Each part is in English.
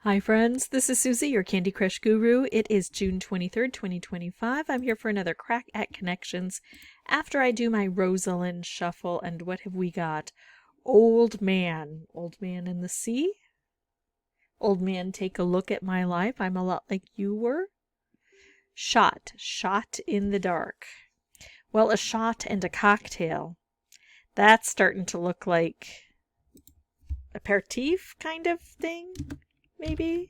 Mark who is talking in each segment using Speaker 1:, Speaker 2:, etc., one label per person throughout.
Speaker 1: Hi friends, this is Suzy, your Candy Crush guru. It is June 23rd, 2025. I'm here for another crack at connections after I do my Rosalind shuffle. And what have we got? Old man. Old man in the sea? Old man, take a look at my life. I'm a lot like you were. Shot. Shot in the dark. Well, a shot and a cocktail. That's starting to look like aperitif kind of thing. Maybe?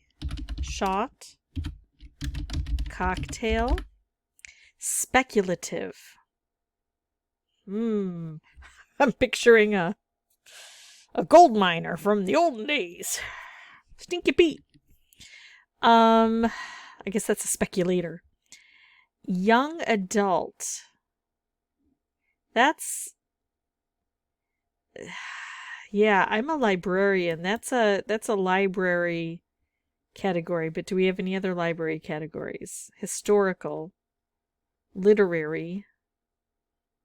Speaker 1: Shot. Cocktail. Speculative. I'm picturing a gold miner from the olden days. Stinky Pete. I guess that's a speculator. Young adult. That's... Yeah, I'm a librarian. That's a library category, but do we have any other library categories? Historical, literary.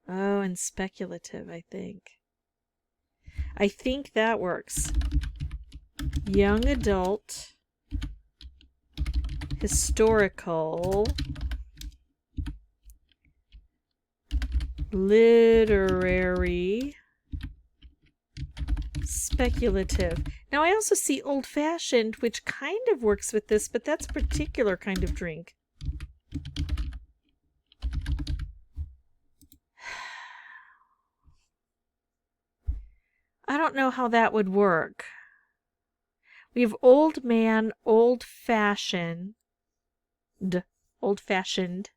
Speaker 1: Oh, and speculative, I think. I think that works. Young adult, historical, literary, speculative. Now I also see old-fashioned, which kind of works with this, but that's a particular kind of drink. I don't know how that would work. We have old man, old-fashioned, old-fashioned.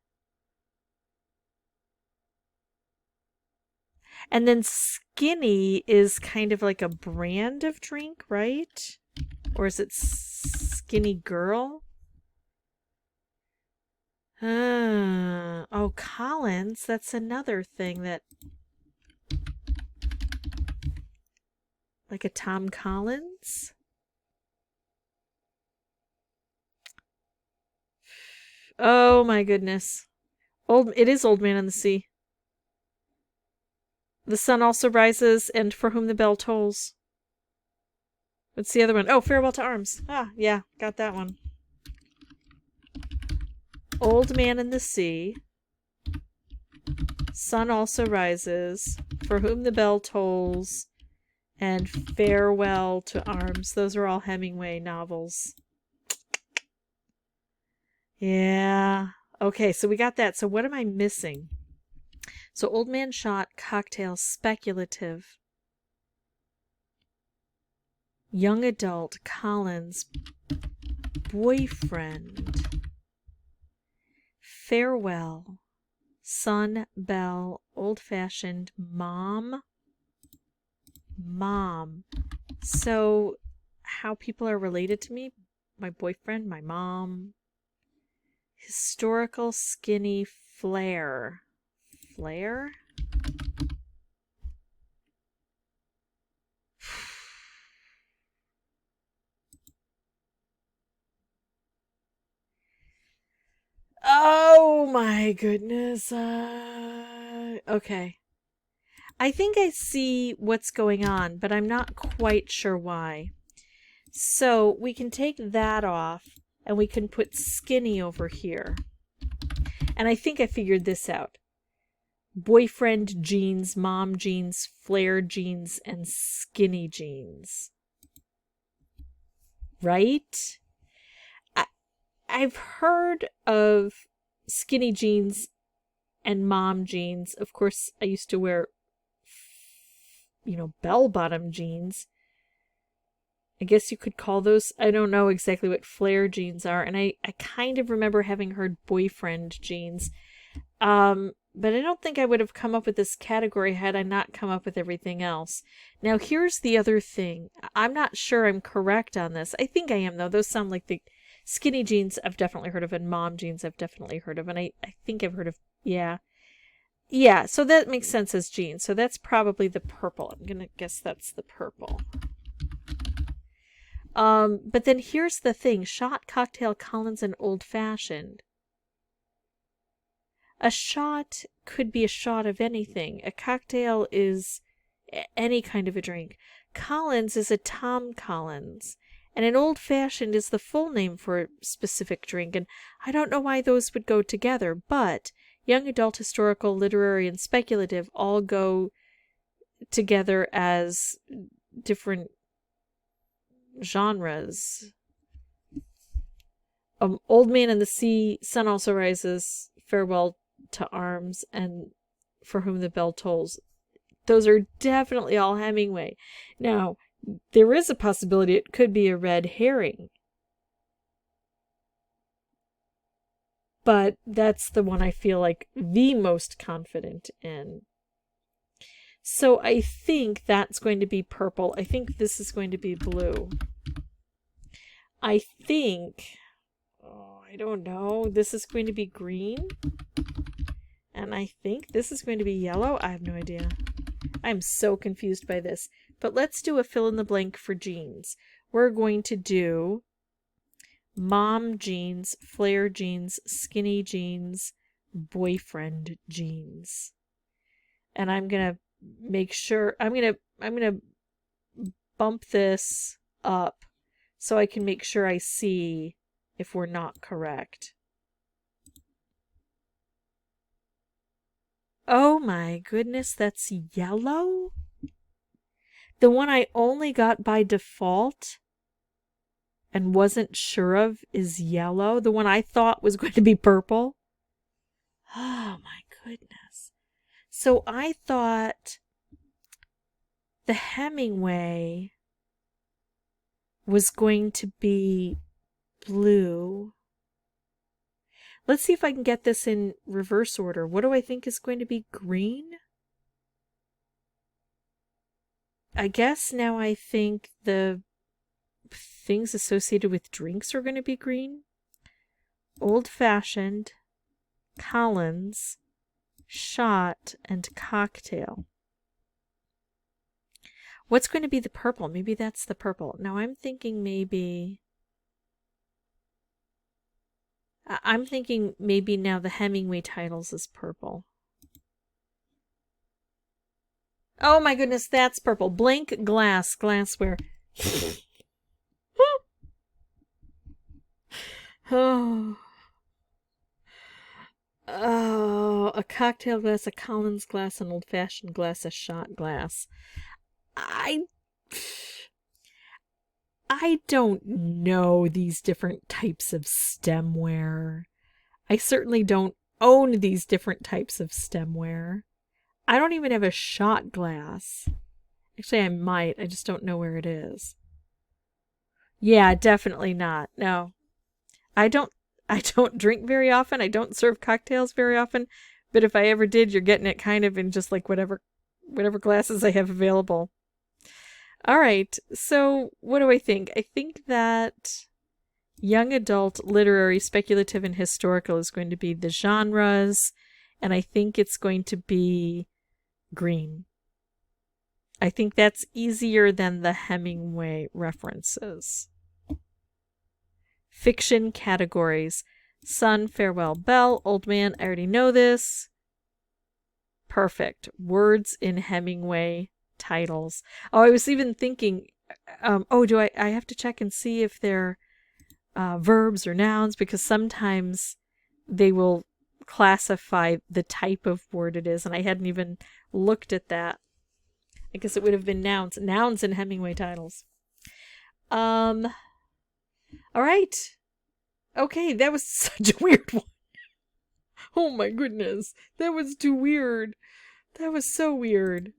Speaker 1: And then skinny is kind of like a brand of drink, right? Or is it skinny girl? Oh, Collins, that's another thing that... Like a Tom Collins? Oh my goodness. It is Old Man in the Sea. The sun also rises, and for whom the bell tolls. What's the other one? Oh, Farewell to Arms. Ah, yeah, got that one. Old Man in the Sea. Sun also rises, for whom the bell tolls, and Farewell to Arms. Those are all Hemingway novels. Yeah. Okay, so we got that. So what am I missing? So old man, shot, cocktail, speculative. Young adult, Collins, boyfriend. Farewell, sun, bell, old-fashioned, mom. Mom. So how people are related to me? My boyfriend, my mom. Historical, skinny, flair. Flair? Oh my goodness. Okay. I think I see what's going on, but I'm not quite sure why. So we can take that off and we can put skinny over here. And I think I figured this out. Boyfriend jeans, mom jeans, flare jeans, and skinny jeans. Right? I've heard of skinny jeans and mom jeans. Of course, I used to wear, bell-bottom jeans. I guess you could call those, I don't know exactly what flare jeans are. And I kind of remember having heard boyfriend jeans. But I don't think I would have come up with this category had I not come up with everything else. Now, here's the other thing. I'm not sure I'm correct on this. I think I am, though. Those sound like the skinny jeans I've definitely heard of, and mom jeans I've definitely heard of. And I think I've heard of, yeah. Yeah, so that makes sense as jeans. So that's probably the purple. I'm going to guess that's the purple. But then here's the thing. Shot, cocktail, Collins, and old-fashioned. A shot could be a shot of anything. A cocktail is any kind of a drink. Collins is a Tom Collins. And an old-fashioned is the full name for a specific drink, and I don't know why those would go together, but young adult, historical, literary, and speculative all go together as different genres. Old Man and the Sea, Sun Also Rises, Farewell to Arms, and For Whom the Bell Tolls. Those are definitely all Hemingway. Now, there is a possibility it could be a red herring. But that's the one I feel like the most confident in. So I think that's going to be purple. I think this is going to be blue. I think... I don't know. This is going to be green. And I think this is going to be yellow. I have no idea. I'm so confused by this. But let's do a fill in the blank for jeans. We're going to do mom jeans, flare jeans, skinny jeans, boyfriend jeans. And I'm going to make sure I'm going to bump this up so I can make sure I see if we're not correct. Oh my goodness, that's yellow? The one I only got by default and wasn't sure of is yellow. The one I thought was going to be purple. Oh my goodness. So I thought the Hemingway was going to be blue. Let's see if I can get this in reverse order. What do I think is going to be green? I guess now I think the things associated with drinks are going to be green. Old-fashioned, Collins, shot, and cocktail. What's going to be the purple? Maybe that's the purple. Now I'm thinking maybe now the Hemingway titles is purple. Oh my goodness, that's purple. Blank glass, glassware. Oh, a cocktail glass, a Collins glass, an old-fashioned glass, a shot glass. I don't know these different types of stemware. I certainly don't own these different types of stemware. I don't even have a shot glass. Actually, I might. I just don't know where it is. Yeah, definitely not. No. I don't drink very often. I don't serve cocktails very often. But if I ever did, you're getting it kind of in just like whatever glasses I have available. All right, so what do I think? I think that young adult, literary, speculative, and historical is going to be the genres, and I think it's going to be green. I think that's easier than the Hemingway references. Fiction categories. Sun, Farewell, Bell, Old Man, I already know this. Perfect. Words in Hemingway titles. Oh, I was even thinking, do I have to check and see if they're verbs or nouns, because sometimes they will classify the type of word it is, and I hadn't even looked at that. I guess it would have been nouns in Hemingway titles. All right. Okay, that was such a weird one. Oh my goodness, that was too weird. That was so weird.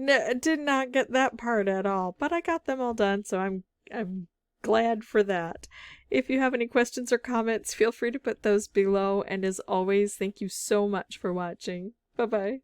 Speaker 1: No, did not get that part at all, but I got them all done, so I'm glad for that. If you have any questions or comments, feel free to put those below, and as always, thank you so much for watching. Bye-bye.